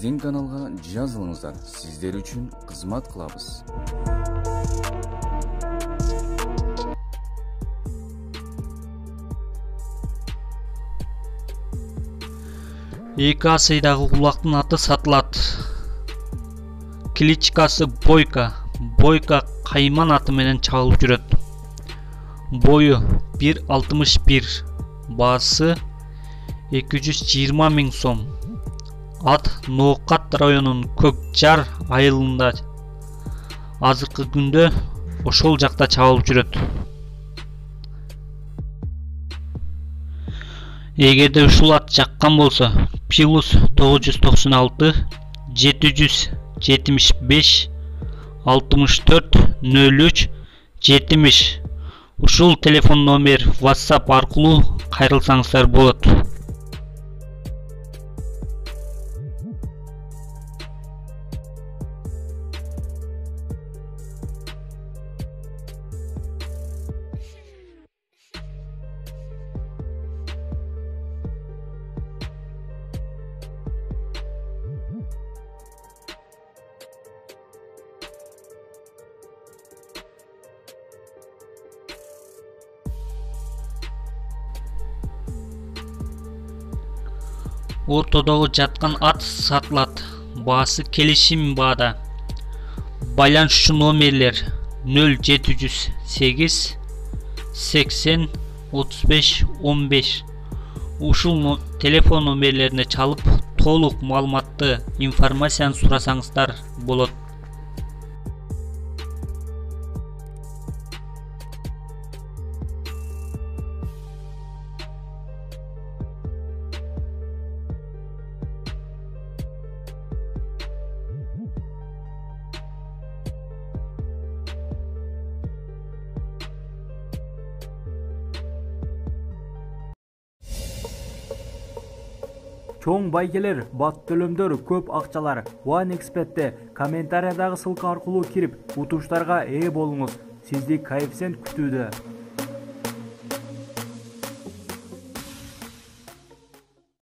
биздин каналга жазылыңыздар, сиздер үчүн кызмат кылабыз. Эки асайдагы кулактын аты сатылат. Кличкасы Бойка. Бойка кайман аты менен чалып жүрөт. Бою 1,61, баасы 220 000 сом. Ат Ноокат районунун Көкжар айылында. Азыркы күндө ошол жакта чабылып жүрөт. Эгерде ушул ат жаккан болсо, +996 775 64 03 70 ушул телефон номер WhatsApp аркылуу кайрылсаңыздар болот. Ортодогу жаткан ат сатылат. Баасы келишим баада. Байланышчу номерлер 0708 80 35 15. Ушул телефон номерлерине чалып, толук маалыматты информацияны сурасаңыздар болот. Чоң байгелер, бат төлөмдөр, көп акчалар OneXBet'те комментариядагы ссылка аркылуу кирип, утуштарга ээ болуңуз. Сизди коэффициент күтүүдө.